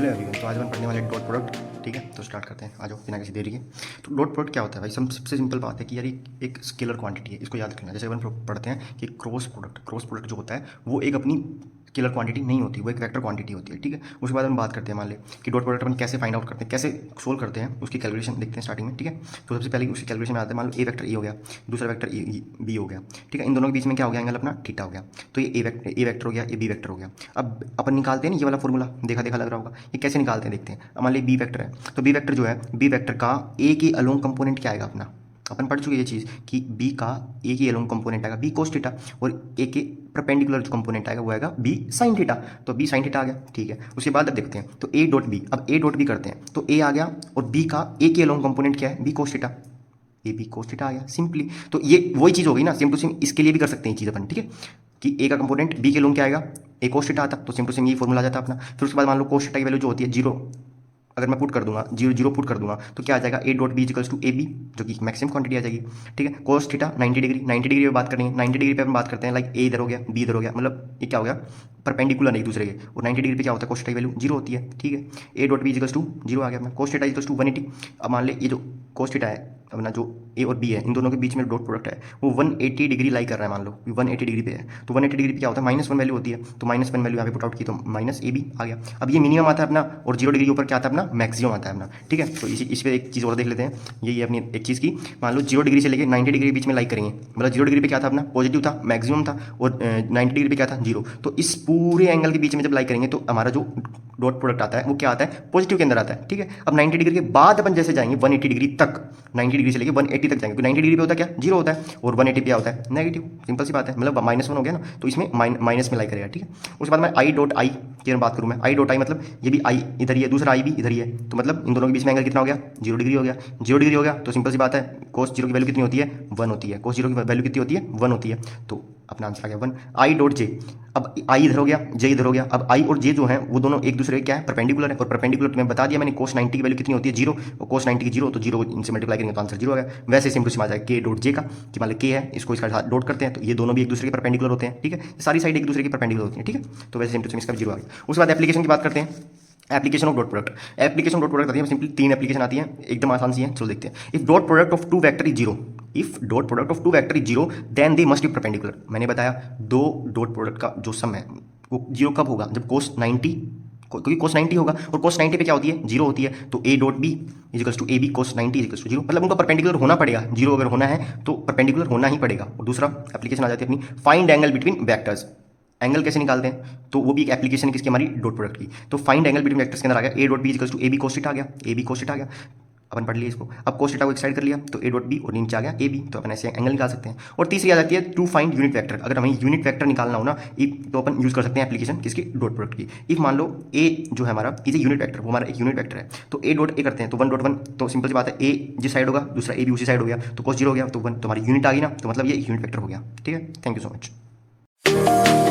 Hello everyone. तो आज हम पढ़ने वाले डॉट प्रोडक्ट। ठीक है, तो स्टार्ट करते हैं। आ जाओ बिना किसी देरी के। तो डॉट प्रोडक्ट क्या होता है भाई? सबसे सिंपल बात है कि यार एक स्केलर क्वांटिटी है, इसको याद रखना। जैसे अपन पढ़ते हैं कि क्रॉस प्रोडक्ट जो होता है वो एक अपनी स्केलर क्वांटिटी नहीं होती, वो एक वेक्टर क्वांटिटी होती है। ठीक है, उसके बाद हम बात करते हैं मान ले कि डॉट प्रोडक्ट अपन कैसे फाइंड आउट करते हैं, कैसे सोल्व करते हैं, उसकी कैलकुलेशन देखते हैं स्टार्टिंग में। ठीक है, तो सबसे पहले उसकी कैलकुलेशन में आते हैं। मान लो ए वेक्टर ए हो गया, दूसरा वेक्टर बी हो गया। ठीक है, इन दोनों के बीच में क्या हो गया? एंगल अपना थीटा हो गया। तो ये ए वेक्टर हो गया, ये बी वेक्टर हो गया। अब अपन निकालते हैं ना ये वाला फॉर्मूला, देखा देखा लग रहा होगा। ये कैसे निकालते हैं देखते हैं। अब मान लीजिए बी वेक्टर है, तो बी वेक्टर जो है, बी वेक्टर का ए के अलोंग कंपोनेंट क्या आएगा अपना? अपन पढ़ चुके ये चीज़ कि बी का ए के अलोंग कंपोनेंट आएगा बी कोस थीटा, और ए के परपेंडिकुलर जो कंपोनेंट आएगा वो आएगा बी साइन थीटा। तो बी साइन थीटा आ गया। ठीक है, उसके बाद अब देखते हैं तो ए डॉट बी। अब ए डॉट बी करते हैं तो ए आ गया, और बी का ए के अलोंग कंपोनेंट क्या है? B cos theta. A B cos theta आ गया सिंपली। तो ये वही चीज़ होगी ना, सेम टू सेम इसके लिए भी कर सकते हैं ये चीज़ अपन। ठीक है, कि ए का कंपोनेंट बी के लोग क्या आएगा? ए कोस थीटा आता, तो सेम टू सेम यही फॉर्मूला आ जाता अपना। फिर उसके बाद मान लो कोस थीटा की वैल्यू जो होती है 0, अगर मैं पुट कर दूंगा 0 पुट कर दूंगा तो क्या आ जाएगा? A dot B equals to A b, जो कि मैक्सिमम क्वांटिटी आ जाएगी। ठीक है, कोस थीटा 90 डिग्री, 90 डिग्री पे बात करनी है। 90 डिग्री पे हम बात करते हैं लाइक ए इधर हो गया, बी इधर हो गया, मतलब ये क्या हो गया? परपेंडिकुलर एक दूसरे के। और 90 डिग्री पे क्या होता है? कोस थीटा की वैल्यू 0 होती है। ठीक है, a dot B equals to 0 आ गया अपना। Cos theta equals to 180। अब मान ले ये जो कोस थीटा है अपना, जो ए और बी है, इन दोनों के बीच में डॉट प्रोडक्ट है वो 180 डिग्री लाई कर रहा है। मान लो 180 डिग्री पे है, तो 180 डिग्री पे क्या होता है? -1 वैल्यू होती है। तो -1 वैल्यू यहाँ पे पुट आउट की तो माइनस ए बी आ गया। अब ये मिनिमम आता है अपना, और 0 डिग्री ऊपर क्या आता है अपना? मैक्सिमम आता है अपना। ठीक है, तो इस पर एक चीज़ और देख लेते हैं। यही है अपनी एक चीज़ की। मान लो 0 डिग्री से लेकर 90 डिग्री के बीच में लाइक करेंगे, मतलब 0 डिग्री पे क्या था अपना? पॉजिटिव था, मैक्सिमम था, और 90 डिग्री पे क्या था? 0। तो इस पूरे एंगल के बीच में जब लाइक करेंगे तो हमारा जो डॉट प्रोडक्ट आता है वो क्या आता है? पॉजिटिव के अंदर आता है। ठीक है, अब 90 डिग्री के बाद अपन जैसे जाएंगे 180 डिग्री तक, 90 डिग्री से लेकर 180 तक जाएंगे, तो 90 डिग्री पे होता है क्या? 0 होता है, और 180 पे क्या होता है? नेगेटिव। सिंपल सी बात है, मतलब -1 हो गया ना, तो इसमें माइनस में लाई करेगा। ठीक है, उसके बाद मैं आई डॉट आई की बात करूँ, मैं आई डॉट आई मतलब ये भी आई इधर ही है, दूसरा आई भी इधर ही है, तो मतलब इन दोनों के बीच में एंगल कितना हो गया? 0 डिग्री हो गया। 0 डिग्री हो गया तो सिंपल सी बात है, कोस 0 की वैल्यू कितनी होती है? 1 होती है। कोस 0 की वैल्यू कितनी होती है? 1 होती है। तो अपना आंसर आ गया 1। आई डॉट जे, अब आई इधर हो गया, जे इधर हो गया। अब आई और जे जो है वो दोनों एक दूसरे के क्या है? परपेंडिकुलर है, और परपेंडिकुलर तुम्हें बता दिया मैंने, कोस 90 की वैल्यू कितनी होती है? 0, और कोस 90 की 0, तो 0 इनसे मल्टीप्लाई करेंगे तो आंसर 0 आ गया। वैसे सिंपल सी बात है के डॉट जे का, कि मान लो के है, इसको इसका साथ डॉट करते हैं तो ये दोनों भी एक दूसरे के परपेंडिकुलर होते हैं। ठीक है, सारी साइड एक दूसरे की परपेंडिकुलर होती है। ठीक है, तो वैसे सिंपल इसका 0 आ गया। उसके बाद एप्लीकेशन की बात करते हैं। Application of dot product. Application dot product आती है सिंपली 3 एप्लीकेशन आती है, एकदम आसान सी है, चलो देखते हैं। If dot product of 2 vector is 0, if dot product of 2 vector is 0 then they must be perpendicular. मैंने बताया दो डॉट प्रोडक्ट का जो सम है वो 0 कब होगा? जब कोस 90, क्योंकि कोस 90 होगा, और कोस 90 पे क्या होती है? 0 होती है। तो a dot b equals to A B cos 90 equals to 0, मतलब उनका परपेंडिकुलर होना पड़ेगा। 0 अगर होना है तो परपेंडिकुलर होना ही पड़ेगा। और दूसरा एप्लीकेशन आ जाती है अपनी find angle between vectors. Angle कैसे निकालते हैं? तो वो भी एक एप्लीकेशन है किसकी? हमारी डॉट प्रोडक्ट की। तो फाइंड एंगल बिटवीन वेक्टर्स के अंदर आ गया A dot B equals to A B cos theta आ गया, ए बी कोस थीटा आ गया। अपन पढ़ लिया इसको। अब कोस थीटा को एक साइड कर लिया तो ए डॉट बी, और नीचे आ गया ए बी, तो अपन ऐसे एंगल निकाल सकते हैं। और तीसरी आ जाती है टू फाइंड यूनिट वेक्टर। अगर हमें यूनिट वेक्टर निकालना हो ना, तो अपन यूज कर सकते हैं एप्लीकेशन किसकी? डॉट प्रोडक्ट की। इफ मान लो ए जो है हमारा इज ए यूनिट वेक्टर, वो हमारा एक यूनिट वेक्टर है, तो ए डॉट ए करते हैं तो 1 डॉट 1, तो सिंपल सी बात है ए जिस साइड होगा दूसरा ए भी उसी साइड हो गया, तो कोस 0 हो गया, तो 1, तो हमारी यूनिट आ गई ना, तो मतलब ये यूनिट वेक्टर हो गया। ठीक है, थैंक यू सो मच।